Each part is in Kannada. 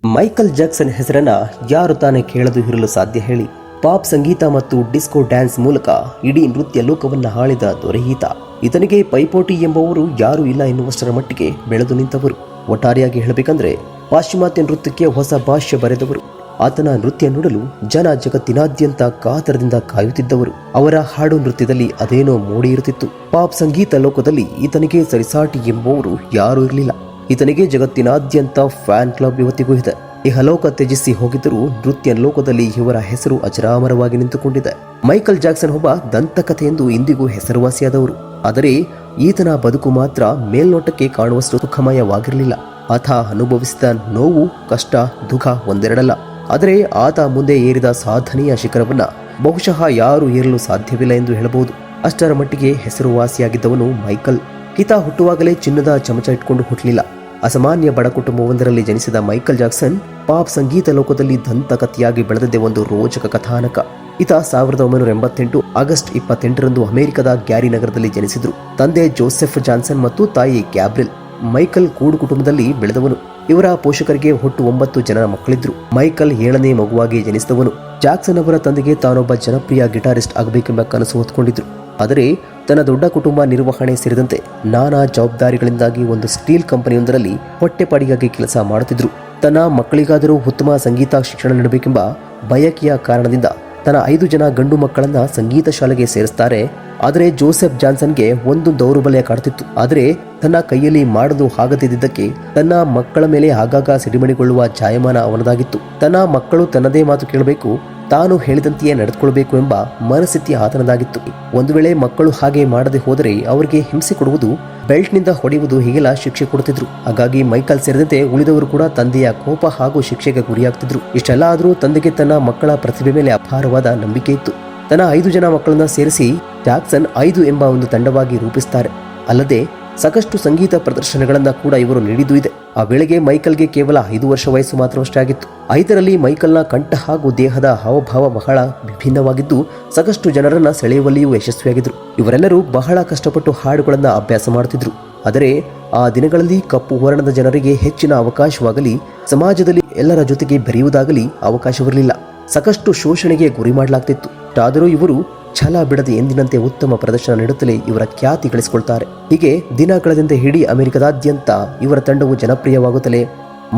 ಮೈಕಲ್ ಜಾಕ್ಸನ್ ಹೆಸರನ್ನ ಯಾರು ತಾನೇ ಕೇಳದು ಇರಲು ಸಾಧ್ಯ ಹೇಳಿ. ಪಾಪ್ ಸಂಗೀತ ಮತ್ತು ಡಿಸ್ಕೋ ಡ್ಯಾನ್ಸ್ ಮೂಲಕ ಇಡೀ ನೃತ್ಯ ಲೋಕವನ್ನ ಆಳಿದ ದೊರೆ ಈತ. ಈತನಿಗೆ ಪೈಪೋಟಿ ಎಂಬುವರು ಯಾರೂ ಇಲ್ಲ ಎನ್ನುವಷ್ಟರ ಮಟ್ಟಿಗೆ ಬೆಳೆದು ನಿಂತವರು. ಒಟ್ಟಾರೆಯಾಗಿ ಹೇಳಬೇಕಂದ್ರೆ ಪಾಶ್ಚಿಮಾತ್ಯ ನೃತ್ಯಕ್ಕೆ ಹೊಸ ಭಾಷ್ಯ ಬರೆದವರು. ಆತನ ನೃತ್ಯ ನೋಡಲು ಜನ ಜಗತ್ತಿನಾದ್ಯಂತ ಕಾತರದಿಂದ ಕಾಯುತ್ತಿದ್ದವರು. ಅವರ ಹಾಡು ನೃತ್ಯದಲ್ಲಿ ಅದೇನೋ ಮೋಡಿ ಇರುತ್ತಿತ್ತು. ಪಾಪ್ ಸಂಗೀತ ಲೋಕದಲ್ಲಿ ಈತನಿಗೆ ಸರಿಸಾಟಿ ಎಂಬುವರು ಯಾರೂ ಇರಲಿಲ್ಲ. ಈತನಿಗೆ ಜಗತ್ತಿನಾದ್ಯಂತ ಫ್ಯಾನ್ ಕ್ಲಬ್ ಇವತ್ತಿಗೂ ಇದೆ. ಇಹಲೋಕ ತ್ಯಜಿಸಿ ಹೋಗಿದ್ದರೂ ನೃತ್ಯ ಲೋಕದಲ್ಲಿ ಇವರ ಹೆಸರು ಅಜರಾಮರವಾಗಿ ನಿಂತುಕೊಂಡಿದೆ. ಮೈಕಲ್ ಜಾಕ್ಸನ್ ಒಬ್ಬ ದಂತಕಥೆ ಎಂದು ಇಂದಿಗೂ ಹೆಸರುವಾಸಿಯಾದವರು. ಆದರೆ ಈತನ ಬದುಕು ಮಾತ್ರ ಮೇಲ್ನೋಟಕ್ಕೆ ಕಾಣುವಷ್ಟು ಸುಖಮಯವಾಗಿರಲಿಲ್ಲ. ಆತ ಅನುಭವಿಸಿದ ನೋವು, ಕಷ್ಟ, ದುಃಖ ಒಂದೆರಡಲ್ಲ. ಆದರೆ ಆತ ಮುಂದೆ ಏರಿದ ಸಾಧನೆಯ ಶಿಖರವನ್ನ ಬಹುಶಃ ಯಾರು ಏರಲು ಸಾಧ್ಯವಿಲ್ಲ ಎಂದು ಹೇಳಬಹುದು. ಅಷ್ಟರ ಮಟ್ಟಿಗೆ ಹೆಸರುವಾಸಿಯಾಗಿದ್ದವನು ಮೈಕಲ್. ಈತ ಹುಟ್ಟುವಾಗಲೇ ಚಿನ್ನದ ಚಮಚ ಇಟ್ಕೊಂಡು ಹುಟ್ಟಲಿಲ್ಲ. ಅಸಾಮಾನ್ಯ ಬಡ ಕುಟುಂಬವೊಂದರಲ್ಲಿ ಜನಿಸಿದ ಮೈಕಲ್ ಜಾಕ್ಸನ್ ಪಾಪ್ ಸಂಗೀತ ಲೋಕದಲ್ಲಿ ದಂತಕಥೆಯಾಗಿ ಬೆಳೆದದ್ದೇ ಒಂದು ರೋಚಕ ಕಥಾನಕ. ಈತ 1988 ಆಗಸ್ಟ್ 28ರಂದು ಅಮೆರಿಕದ ಗ್ಯಾರಿ ನಗರದಲ್ಲಿ ಜನಿಸಿದ್ರು. ತಂದೆ ಜೋಸೆಫ್ ಜಾನ್ಸನ್ ಮತ್ತು ತಾಯಿ ಗ್ಯಾಬ್ರಿಲ್. ಮೈಕಲ್ ಕೂಡು ಕುಟುಂಬದಲ್ಲಿ ಬೆಳೆದವನು. ಇವರ ಪೋಷಕರಿಗೆ ಒಟ್ಟು 9 ಜನ ಮಕ್ಕಳಿದ್ರು. ಮೈಕಲ್ 7ನೇ ಮಗುವಾಗಿ ಜನಿಸಿದವನು. ಜಾಕ್ಸನ್ ಅವರ ತಂದೆಗೆ ತಾನೊಬ್ಬ ಜನಪ್ರಿಯ ಗಿಟಾರಿಸ್ಟ್ ಆಗಬೇಕೆಂಬ ಕನಸು ಹೊತ್ಕೊಂಡಿದ್ರು. ಆದರೆ ತನ್ನ ದೊಡ್ಡ ಕುಟುಂಬ ನಿರ್ವಹಣೆ ಸೇರಿದಂತೆ ನಾನಾ ಜವಾಬ್ದಾರಿಗಳಿಂದಾಗಿ ಒಂದು ಸ್ಟೀಲ್ ಕಂಪನಿಯೊಂದರಲ್ಲಿ ಹೊಟ್ಟೆಪಾಡಿಗಾಗಿ ಕೆಲಸ ಮಾಡುತ್ತಿದ್ರು. ತನ್ನ ಮಕ್ಕಳಿಗಾದರೂ ಉತ್ತಮ ಸಂಗೀತ ಶಿಕ್ಷಣ ನೀಡಬೇಕೆಂಬ ಬಯಕೆಯ ಕಾರಣದಿಂದ ತನ್ನ 5 ಜನ ಗಂಡು ಮಕ್ಕಳನ್ನ ಸಂಗೀತ ಶಾಲೆಗೆ ಸೇರಿಸ್ತಾರೆ. ಆದರೆ ಜೋಸೆಫ್ ಜಾನ್ಸನ್ಗೆ ಒಂದು ದೌರ್ಬಲ್ಯ ಕಾಡುತ್ತಿತ್ತು. ಆದರೆ ತನ್ನ ಕೈಯಲ್ಲಿ ಮಾಡಲು ಆಗದಿದ್ದಕ್ಕೆ ತನ್ನ ಮಕ್ಕಳ ಮೇಲೆ ಆಗಾಗ ಸಿಡಿಮಣಿಗೊಳ್ಳುವ ಜಾಯಮಾನ ಅವನದಾಗಿತ್ತು. ತನ್ನ ಮಕ್ಕಳು ತನ್ನದೇ ಮಾತು ಕೇಳಬೇಕು, ತಾನು ಹೇಳಿದಂತೆಯೇ ನಡೆದುಕೊಳ್ಬೇಕು ಎಂಬ ಮನಸ್ಥಿತಿ ಆತನದಾಗಿತ್ತು. ಒಂದು ವೇಳೆ ಮಕ್ಕಳು ಹಾಗೆ ಮಾಡದೆ ಹೋದರೆ ಅವರಿಗೆ ಹಿಂಸೆ ಕೊಡುವುದು, ಬೆಲ್ಟ್ನಿಂದ ಹೊಡೆಯುವುದು ಹೀಗೆಲ್ಲ ಶಿಕ್ಷೆ ಕೊಡುತ್ತಿದ್ರು. ಹಾಗಾಗಿ ಮೈಕಲ್ ಸೇರಿದಂತೆ ಉಳಿದವರು ಕೂಡ ತಂದೆಯ ಕೋಪ ಹಾಗೂ ಶಿಕ್ಷೆಗೆ ಗುರಿಯಾಗ್ತಿದ್ರು. ಇಷ್ಟೆಲ್ಲ ಆದರೂ ತಂದೆಗೆ ತನ್ನ ಮಕ್ಕಳ ಪ್ರತಿಭೆ ಮೇಲೆ ಅಪಾರವಾದ ನಂಬಿಕೆ ಇತ್ತು. ತನ್ನ 5 ಜನ ಮಕ್ಕಳನ್ನ ಸೇರಿಸಿ ಜಾಕ್ಸನ್ 5 ಎಂಬ ಒಂದು ತಂಡವಾಗಿ ರೂಪಿಸುತ್ತಾರೆ. ಅಲ್ಲದೆ ಸಾಕಷ್ಟು ಸಂಗೀತ ಪ್ರದರ್ಶನಗಳನ್ನ ಕೂಡ ಇವರು ನೀಡಿದ್ದು ಇದೆ. ಆ ವೇಳೆಗೆ ಮೈಕಲ್ಗೆ ಕೇವಲ 5 ವರ್ಷ ವಯಸ್ಸು ಮಾತ್ರವಷ್ಟೇ ಆಗಿತ್ತು. 5ರಲ್ಲಿ ಮೈಕಲ್ನ ಕಂಠ ಹಾಗೂ ದೇಹದ ಹಾವಭಾವ ಬಹಳ ವಿಭಿನ್ನವಾಗಿದ್ದು ಸಾಕಷ್ಟು ಜನರನ್ನ ಸೆಳೆಯುವಲ್ಲಿಯೂ ಯಶಸ್ವಿಯಾಗಿದ್ರು. ಇವರೆಲ್ಲರೂ ಬಹಳ ಕಷ್ಟಪಟ್ಟು ಹಾಡುಗಳನ್ನ ಅಭ್ಯಾಸ ಮಾಡುತ್ತಿದ್ರು. ಆದರೆ ಆ ದಿನಗಳಲ್ಲಿ ಕಪ್ಪು ವರ್ಣದ ಜನರಿಗೆ ಹೆಚ್ಚಿನ ಅವಕಾಶವಾಗಲಿ, ಸಮಾಜದಲ್ಲಿ ಎಲ್ಲರ ಜೊತೆಗೆ ಬೆರೆಯುವುದಾಗಲಿ ಅವಕಾಶವಿರಲಿಲ್ಲ. ಸಾಕಷ್ಟು ಶೋಷಣೆಗೆ ಗುರಿ ಮಾಡಲಾಗ್ತಿತ್ತು. ಆದರೂ ಇವರು ಛಲ ಬಿಡದೆ ಎಂದಿನಂತೆ ಉತ್ತಮ ಪ್ರದರ್ಶನ ನೀಡುತ್ತಲೇ ಇವರ ಖ್ಯಾತಿ ಗಳಿಸಿಕೊಳ್ತಾರೆ. ಹೀಗೆ ದಿನ ಕಳೆದಂತೆ ಇಡೀ ಅಮೆರಿಕದಾದ್ಯಂತ ಇವರ ತಂಡವು ಜನಪ್ರಿಯವಾಗುತ್ತಲೇ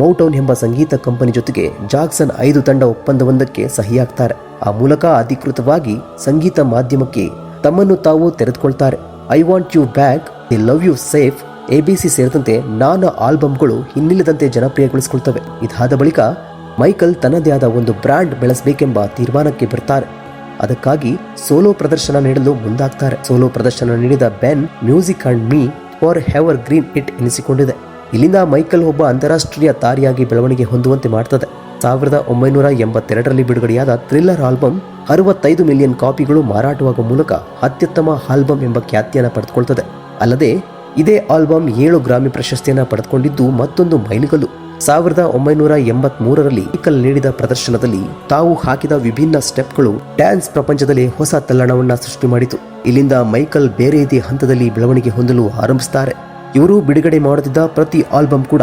ಮೌಟೌನ್ ಎಂಬ ಸಂಗೀತ ಕಂಪನಿ ಜೊತೆಗೆ ಜಾಕ್ಸನ್ 5 ತಂಡ ಒಪ್ಪಂದವೊಂದಕ್ಕೆ ಸಹಿಯಾಗ್ತಾರೆ. ಆ ಮೂಲಕ ಅಧಿಕೃತವಾಗಿ ಸಂಗೀತ ಮಾಧ್ಯಮಕ್ಕೆ ತಮ್ಮನ್ನು ತಾವು ತೆರೆದುಕೊಳ್ತಾರೆ. I want you back, the love you save, ABC ಸೇರಿದಂತೆ ನಾನಾ ಆಲ್ಬಮ್ಗಳು ಇನ್ನಿಲ್ಲದಂತೆ ಜನಪ್ರಿಯಗೊಳಿಸಿಕೊಳ್ತವೆ. ಇದಾದ ಬಳಿಕ ಮೈಕಲ್ ತನ್ನದೇ ಆದ ಒಂದು ಬ್ರ್ಯಾಂಡ್ ಬೆಳೆಸಬೇಕೆಂಬ ತೀರ್ಮಾನಕ್ಕೆ ಬರ್ತಾರೆ. ಅದಕ್ಕಾಗಿ ಸೋಲೋ ಪ್ರದರ್ಶನ ನೀಡಲು ಮುಂದಾಗ್ತಾರೆ. ಸೋಲೋ ಪ್ರದರ್ಶನ ನೀಡಿದ Ben music and me for evergreen hit ಎನಿಸಿಕೊಂಡಿದೆ. ಇಲ್ಲಿಂದ ಮೈಕಲ್ ಒಬ್ಬ ಅಂತಾರಾಷ್ಟ್ರೀಯ ತಾರಿಯಾಗಿ ಬೆಳವಣಿಗೆ ಹೊಂದುವಂತೆ ಮಾಡ್ತದೆ. 1982ರಲ್ಲಿ ಬಿಡುಗಡೆಯಾದ ಥ್ರಿಲ್ಲರ್ ಆಲ್ಬಮ್ 65 ಮಿಲಿಯನ್ ಕಾಪಿಗಳು ಮಾರಾಟವಾಗುವ ಮೂಲಕ ಅತ್ಯುತ್ತಮ ಆಲ್ಬಮ್ ಎಂಬ ಖ್ಯಾತಿಯನ್ನು ಪಡೆದುಕೊಳ್ತದೆ. ಅಲ್ಲದೆ ಇದೇ ಆಲ್ಬಮ್ 7 ಗ್ರಾಮಿ ಪ್ರಶಸ್ತಿಯನ್ನು ಪಡೆದುಕೊಂಡಿದ್ದು ಮತ್ತೊಂದು ಮೈಲಿಗಲ್ಲು. 1983ರಲ್ಲಿ ಮೈಕಲ್ ನೀಡಿದ ಪ್ರದರ್ಶನದಲ್ಲಿ ತಾವು ಹಾಕಿದ ವಿಭಿನ್ನ ಸ್ಟೆಪ್ಗಳು ಡ್ಯಾನ್ಸ್ ಪ್ರಪಂಚದಲ್ಲಿ ಹೊಸ ತಲ್ಲಣವನ್ನ ಸೃಷ್ಟಿ ಮಾಡಿತು. ಇಲ್ಲಿಂದ ಮೈಕಲ್ ಬೇರೆ ರೀತಿಯ ಹಂತದಲ್ಲಿ ಬೆಳವಣಿಗೆ ಹೊಂದಲು ಆರಂಭಿಸುತ್ತಾರೆ. ಇವರು ಬಿಡುಗಡೆ ಮಾಡುತ್ತಿದ್ದ ಪ್ರತಿ ಆಲ್ಬಮ್ ಕೂಡ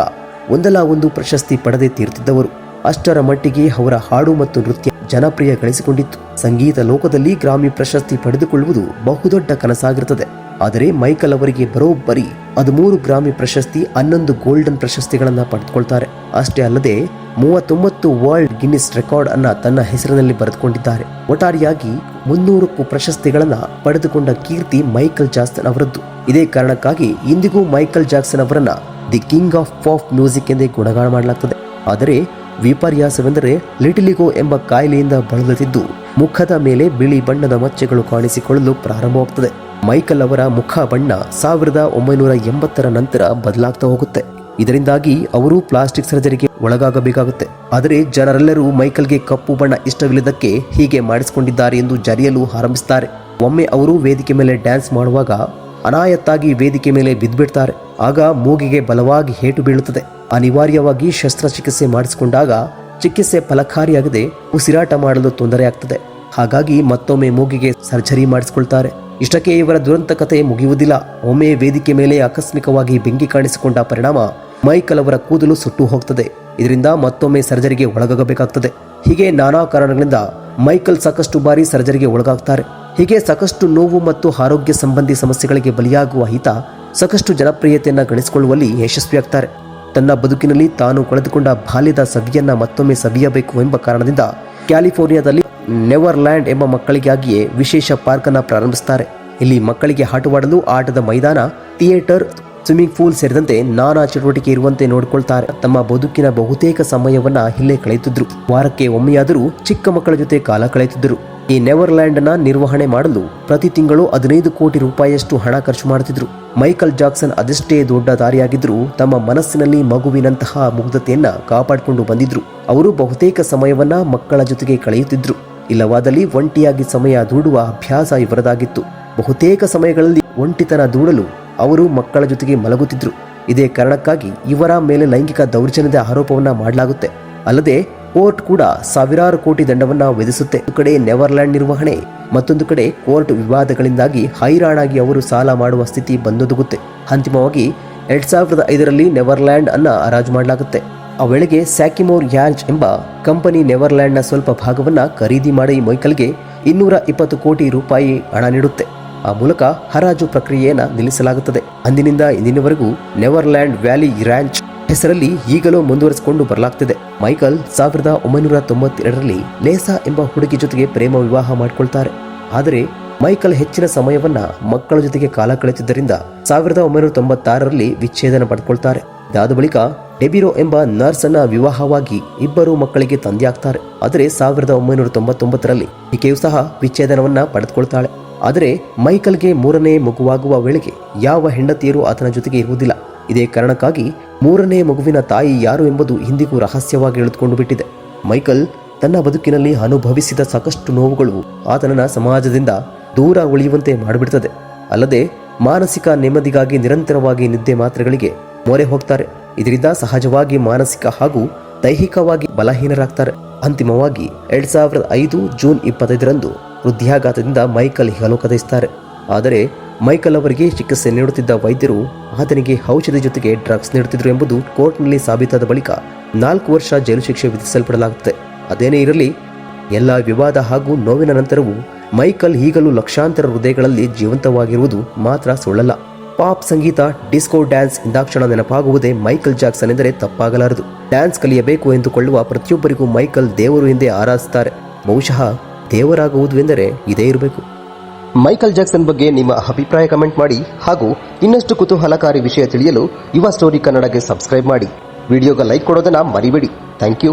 ಒಂದಲ್ಲ ಒಂದು ಪ್ರಶಸ್ತಿ ಪಡೆದೇ ತೀರುತ್ತಿದ್ದವರು. ಅಷ್ಟರ ಮಟ್ಟಿಗೆ ಅವರ ಹಾಡು ಮತ್ತು ನೃತ್ಯ ಜನಪ್ರಿಯ ಗಳಿಸಿಕೊಂಡಿತ್ತು. ಸಂಗೀತ ಲೋಕದಲ್ಲಿ ಗ್ರಾಮಿ ಪ್ರಶಸ್ತಿ ಪಡೆದುಕೊಳ್ಳುವುದು ಬಹುದೊಡ್ಡ ಕನಸಾಗಿರುತ್ತದೆ. ಆದರೆ ಮೈಕಲ್ ಅವರಿಗೆ ಬರೋಬ್ಬರಿ 13 ಗ್ರಾಮಿ ಪ್ರಶಸ್ತಿ, 11 ಗೋಲ್ಡನ್ ಪ್ರಶಸ್ತಿಗಳನ್ನ ಪಡೆದುಕೊಳ್ತಾರೆ. ಅಷ್ಟೇ ಅಲ್ಲದೆ 39 ವರ್ಲ್ಡ್ ಗಿನ್ನಿಸ್ ರೆಕಾರ್ಡ್ ಅನ್ನ ತನ್ನ ಹೆಸರಿನಲ್ಲಿ ಬರೆದುಕೊಂಡಿದ್ದಾರೆ. ಒಟ್ಟಾರೆಯಾಗಿ 300ಕ್ಕೂ ಪ್ರಶಸ್ತಿಗಳನ್ನ ಪಡೆದುಕೊಂಡ ಕೀರ್ತಿ ಮೈಕಲ್ ಜಾಕ್ಸನ್ ಅವರದ್ದು. ಇದೇ ಕಾರಣಕ್ಕಾಗಿ ಇಂದಿಗೂ ಮೈಕಲ್ ಜಾಕ್ಸನ್ ಅವರನ್ನ the king of pop music ಎಂದೇ ಗುಣಗಾನ ಮಾಡಲಾಗ್ತದೆ. ಆದರೆ ವಿಪರ್ಯಾಸವೆಂದರೆ ಲಿಟಿಲಿಗೋ ಎಂಬ ಕಾಯಿಲೆಯಿಂದ ಬಳಲುತ್ತಿದ್ದು ಮುಖದ ಮೇಲೆ ಬಿಳಿ ಬಣ್ಣದ ಮಚ್ಚೆಗಳು ಕಾಣಿಸಿಕೊಳ್ಳಲು ಪ್ರಾರಂಭವಾಗುತ್ತದೆ. ಮೈಕಲ್ ಅವರ ಮುಖ ಬಣ್ಣ 1980ರ ನಂತರ ಬದಲಾಗ್ತಾ ಹೋಗುತ್ತೆ. ಇದರಿಂದಾಗಿ ಅವರು ಪ್ಲಾಸ್ಟಿಕ್ ಸರ್ಜರಿಗೆ ಒಳಗಾಗಬೇಕಾಗುತ್ತೆ. ಆದರೆ ಜನರೆಲ್ಲರೂ ಮೈಕಲ್ಗೆ ಕಪ್ಪು ಬಣ್ಣ ಇಷ್ಟವಿಲ್ಲದಕ್ಕೆ ಹೀಗೆ ಮಾಡಿಸಿಕೊಂಡಿದ್ದಾರೆ ಎಂದು ಜರಿಯಲು ಆರಂಭಿಸುತ್ತಾರೆ. ಒಮ್ಮೆ ಅವರು ವೇದಿಕೆ ಮೇಲೆ ಡ್ಯಾನ್ಸ್ ಮಾಡುವಾಗ ಅನಾಯತ್ತಾಗಿ ವೇದಿಕೆ ಮೇಲೆ ಬಿದ್ದುಬಿಡ್ತಾರೆ. ಆಗ ಮೂಗಿಗೆ ಬಲವಾಗಿ ಏಟು ಬೀಳುತ್ತದೆ. ಅನಿವಾರ್ಯವಾಗಿ ಶಸ್ತ್ರಚಿಕಿತ್ಸೆ ಮಾಡಿಸಿಕೊಂಡಾಗ ಚಿಕಿತ್ಸೆ ಫಲಕಾರಿಯಾಗದೆ ಉಸಿರಾಟ ಮಾಡಲು ತೊಂದರೆಯಾಗ್ತದೆ. ಹಾಗಾಗಿ ಮತ್ತೊಮ್ಮೆ ಮೂಗಿಗೆ ಸರ್ಜರಿ ಮಾಡಿಸಿಕೊಳ್ತಾರೆ. ಇಷ್ಟಕ್ಕೆ ಇವರ ದುರಂತ ಕಥೆ ಮುಗಿಯುವುದಿಲ್ಲ. ಒಮ್ಮೆ ವೇದಿಕೆ ಮೇಲೆ ಆಕಸ್ಮಿಕವಾಗಿ ಬೆಂಕಿ ಕಾಣಿಸಿಕೊಂಡ ಪರಿಣಾಮ ಮೈಕಲ್ ಅವರ ಕೂದಲು ಸುಟ್ಟು ಹೋಗ್ತದೆ. ಇದರಿಂದ ಮತ್ತೊಮ್ಮೆ ಸರ್ಜರಿಗೆ ಒಳಗಾಗಬೇಕಾಗ್ತದೆ. ಹೀಗೆ ನಾನಾ ಕಾರಣಗಳಿಂದ ಮೈಕಲ್ ಸಾಕಷ್ಟು ಬಾರಿ ಸರ್ಜರಿಗೆ ಒಳಗಾಗ್ತಾರೆ. ಹೀಗೆ ಸಾಕಷ್ಟು ನೋವು ಮತ್ತು ಆರೋಗ್ಯ ಸಂಬಂಧಿ ಸಮಸ್ಯೆಗಳಿಗೆ ಬಲಿಯಾಗುವ ಈತ ಸಾಕಷ್ಟು ಜನಪ್ರಿಯತೆಯನ್ನು ಗಳಿಸಿಕೊಳ್ಳುವಲ್ಲಿ ಯಶಸ್ವಿಯಾಗ್ತಾರೆ. ತನ್ನ ಬದುಕಿನಲ್ಲಿ ತಾನು ಕಳೆದುಕೊಂಡ ಬಾಲ್ಯದ ಸವಿಯನ್ನ ಮತ್ತೊಮ್ಮೆ ಸವಿಯಬೇಕು ಎಂಬ ಕಾರಣದಿಂದ ಕ್ಯಾಲಿಫೋರ್ನಿಯಾದಲ್ಲಿ ನೆವರ್ಲ್ಯಾಂಡ್ ಎಂಬ ಮಕ್ಕಳಿಗಾಗಿಯೇ ವಿಶೇಷ ಪಾರ್ಕ್ ಅನ್ನು ಪ್ರಾರಂಭಿಸುತ್ತಾರೆ. ಇಲ್ಲಿ ಮಕ್ಕಳಿಗೆ ಆಟವಾಡಲು ಆಟದ ಮೈದಾನ, ಥಿಯೇಟರ್, ಸ್ವಿಮ್ಮಿಂಗ್ ಪೂಲ್ ಸೇರಿದಂತೆ ನಾನಾ ಚಟುವಟಿಕೆ ಇರುವಂತೆ ನೋಡಿಕೊಳ್ತಾರೆ. ತಮ್ಮ ಬದುಕಿನ ಬಹುತೇಕ ಸಮಯವನ್ನ ಇಲ್ಲೇ ಕಳೆಯುತ್ತಿದ್ರು. ವಾರಕ್ಕೆ ಒಮ್ಮೆಯಾದರೂ ಚಿಕ್ಕ ಮಕ್ಕಳ ಜೊತೆ ಕಾಲ ಕಳೆಯುತ್ತಿದ್ದರು. ಈ ನೆವರ್ಲ್ಯಾಂಡ್ ಅನ್ನ ನಿರ್ವಹಣೆ ಮಾಡಲು ಪ್ರತಿ ತಿಂಗಳು 15 ಕೋಟಿ ರೂಪಾಯಿಯಷ್ಟು ಹಣ ಖರ್ಚು ಮಾಡುತ್ತಿದ್ರು. ಮೈಕಲ್ ಜಾಕ್ಸನ್ ಅದೆಷ್ಟೇ ದೊಡ್ಡ ದಾರಿಯಾಗಿದ್ದರೂ ತಮ್ಮ ಮನಸ್ಸಿನಲ್ಲಿ ಮಗುವಿನಂತಹ ಮುಗ್ಧತೆಯನ್ನ ಕಾಪಾಡಿಕೊಂಡು ಬಂದಿದ್ರು. ಅವರು ಬಹುತೇಕ ಸಮಯವನ್ನ ಮಕ್ಕಳ ಜೊತೆಗೆ ಕಳೆಯುತ್ತಿದ್ರು. ಇಲ್ಲವಾದಲ್ಲಿ ಒಂಟಿಯಾಗಿ ಸಮಯ ದೂಡುವ ಅಭ್ಯಾಸ ಇವರದಾಗಿತ್ತು. ಬಹುತೇಕ ಸಮಯಗಳಲ್ಲಿ ಒಂಟಿತನ ದೂಡಲು ಅವರು ಮಕ್ಕಳ ಜೊತೆಗೆ ಮಲಗುತ್ತಿದ್ರು. ಇದೇ ಕಾರಣಕ್ಕಾಗಿ ಇವರ ಮೇಲೆ ಲೈಂಗಿಕ ದೌರ್ಜನ್ಯದ ಆರೋಪವನ್ನ ಮಾಡಲಾಗುತ್ತೆ. ಅಲ್ಲದೆ ಕೋರ್ಟ್ ಕೂಡ ಸಾವಿರಾರು ಕೋಟಿ ದಂಡವನ್ನ ವಿಧಿಸುತ್ತೆ. ಒಂದು ಕಡೆ ನೆವರ್ಲ್ಯಾಂಡ್ ನಿರ್ವಹಣೆ, ಮತ್ತೊಂದು ಕಡೆ ಕೋರ್ಟ್ ವಿವಾದಗಳಿಂದಾಗಿ ಹೈರಾಣಾಗಿ ಅವರು ಸಾಲ ಮಾಡುವ ಸ್ಥಿತಿ ಬಂದೊದಗುತ್ತೆ. ಅಂತಿಮವಾಗಿ 2005ರಲ್ಲಿ ನೆವರ್ಲ್ಯಾಂಡ್ ಅನ್ನ ಹರಾಜು ಮಾಡಲಾಗುತ್ತೆ. ಆ ವೇಳೆಗೆ ಸ್ಯಾಕಿಮೋರ್ ಯಾರ್ಜ್ ಎಂಬ ಕಂಪನಿ ನೆವರ್ಲ್ಯಾಂಡ್ನ ಸ್ವಲ್ಪ ಭಾಗವನ್ನ ಖರೀದಿ ಮಾಡಿ ಮೈಕಲ್ಗೆ 220 ಕೋಟಿ ರೂಪಾಯಿ ಹಣ ನೀಡುತ್ತೆ. ಆ ಮೂಲಕ ಹರಾಜು ಪ್ರಕ್ರಿಯೆಯನ್ನು ನಿಲ್ಲಿಸಲಾಗುತ್ತದೆ. ಅಂದಿನಿಂದ ಇಂದಿನವರೆಗೂ ನೆವರ್ಲ್ಯಾಂಡ್ ವ್ಯಾಲಿ ರ್ಯಾಂಚ್ ಹೆಸರಲ್ಲಿ ಈಗಲೂ ಮುಂದುವರಿಸಿಕೊಂಡು ಬರಲಾಗ್ತಿದೆ. ಮೈಕಲ್ 1992ರಲ್ಲಿ ಲೇಸಾ ಎಂಬ ಹುಡುಗಿ ಜೊತೆಗೆ ಪ್ರೇಮ ವಿವಾಹ ಮಾಡಿಕೊಳ್ತಾರೆ. ಆದರೆ ಮೈಕಲ್ ಹೆಚ್ಚಿನ ಸಮಯವನ್ನ ಮಕ್ಕಳ ಜೊತೆಗೆ ಕಾಲ ಕಳೆಯುತ್ತಿದ್ದರಿಂದ 1996ರಲ್ಲಿ ವಿಚ್ಛೇದನ ಪಡೆದುಕೊಳ್ತಾರೆ. ಇದಾದ ಬಳಿಕ ಡೆಬಿರೋ ಎಂಬ ನರ್ಸ್ ಅನ್ನ ವಿವಾಹವಾಗಿ 2 ಮಕ್ಕಳಿಗೆ ತಂದೆಯಾಗ್ತಾರೆ. ಆದರೆ 1999ರಲ್ಲಿ ಈಕೆಯೂ ಸಹ ವಿಚ್ಛೇದನವನ್ನ ಪಡೆದುಕೊಳ್ತಾಳೆ. ಆದರೆ ಮೈಕಲ್ಗೆ 3ನೇ ಮಗುವಾಗುವ ವೇಳೆಗೆ ಯಾವ ಹೆಂಡತಿಯರು ಆತನ ಜೊತೆಗೆ ಇರುವುದಿಲ್ಲ. ಇದೇ ಕಾರಣಕ್ಕಾಗಿ 3ನೇ ಮಗುವಿನ ತಾಯಿ ಯಾರು ಎಂಬುದು ಇಂದಿಗೂ ರಹಸ್ಯವಾಗಿ ಎಳೆದುಕೊಂಡು ಬಿಟ್ಟಿದೆ. ಮೈಕಲ್ ತನ್ನ ಬದುಕಿನಲ್ಲಿ ಅನುಭವಿಸಿದ ಸಾಕಷ್ಟು ನೋವುಗಳು ಆತನನ್ನ ಸಮಾಜದಿಂದ ದೂರ ಉಳಿಯುವಂತೆ ಮಾಡಿಬಿಡ್ತದೆ. ಅಲ್ಲದೆ ಮಾನಸಿಕ ನೆಮ್ಮದಿಗಾಗಿ ನಿರಂತರವಾಗಿ ನಿದ್ದೆ ಮಾತ್ರೆಗಳಿಗೆ ಮೊರೆ ಹೋಗ್ತಾರೆ. ಇದರಿಂದ ಸಹಜವಾಗಿ ಮಾನಸಿಕ ಹಾಗೂ ದೈಹಿಕವಾಗಿ ಬಲಹೀನರಾಗ್ತಾರೆ. ಅಂತಿಮವಾಗಿ 2005 ಜೂನ್ 25ರಂದು ಹೃದಯಾಘಾತದಿಂದ ಮೈಕಲ್ ಇಹಲೋಕದೈಸ್ತಾರೆ. ಆದರೆ ಮೈಕಲ್ ಅವರಿಗೆ ಚಿಕಿತ್ಸೆ ನೀಡುತ್ತಿದ್ದ ವೈದ್ಯರು ಆತನಿಗೆ ಔಷಧಿ ಜೊತೆಗೆ ಡ್ರಗ್ಸ್ ನೀಡುತ್ತಿದ್ದರು ಎಂಬುದು ಕೋರ್ಟ್ನಲ್ಲಿ ಸಾಬೀತಾದ ಬಳಿಕ 4 ವರ್ಷ ಜೈಲು ಶಿಕ್ಷೆ ವಿಧಿಸಲ್ಪಡಲಾಗುತ್ತೆ. ಅದೇನೇ ಇರಲಿ, ಎಲ್ಲ ವಿವಾದ ಹಾಗೂ ನೋವಿನ ನಂತರವೂ ಮೈಕಲ್ ಈಗಲೂ ಲಕ್ಷಾಂತರ ಹೃದಯಗಳಲ್ಲಿ ಜೀವಂತವಾಗಿರುವುದು ಮಾತ್ರ ಸುಳ್ಳಲ್ಲ. ಪಾಪ್ ಸಂಗೀತ, ಡಿಸ್ಕೋ ಡ್ಯಾನ್ಸ್ ಎಂದಾಕ್ಷಣ ನೆನಪಾಗುವುದೇ ಮೈಕಲ್ ಜಾಕ್ಸನ್ ಎಂದರೆ ತಪ್ಪಾಗಲಾರದು. ಡ್ಯಾನ್ಸ್ ಕಲಿಯಬೇಕು ಎಂದುಕೊಳ್ಳುವ ಪ್ರತಿಯೊಬ್ಬರಿಗೂ ಮೈಕಲ್ ದೇವರು ಎಂದೇ ಆರಾಧಿಸುತ್ತಾರೆ. ಬಹುಶಃ ದೇವರಾಗುವುದು ಎಂದರೆ ಇದೇ ಇರಬೇಕು. ಮೈಕಲ್ ಜಾಕ್ಸನ್ ಬಗ್ಗೆ ನಿಮ್ಮ ಅಭಿಪ್ರಾಯ ಕಮೆಂಟ್ ಮಾಡಿ ಹಾಗೂ ಇನ್ನಷ್ಟು ಕುತೂಹಲಕಾರಿ ವಿಷಯ ತಿಳಿಯಲು ಯುವ ಸ್ಟೋರಿ ಕನ್ನಡಗೆ ಸಬ್ಸ್ಕ್ರೈಬ್ ಮಾಡಿ. ವಿಡಿಯೋಗೆ ಲೈಕ್ ಕೊಡೋದನ್ನ ಮರಿಬೇಡಿ. Thank you.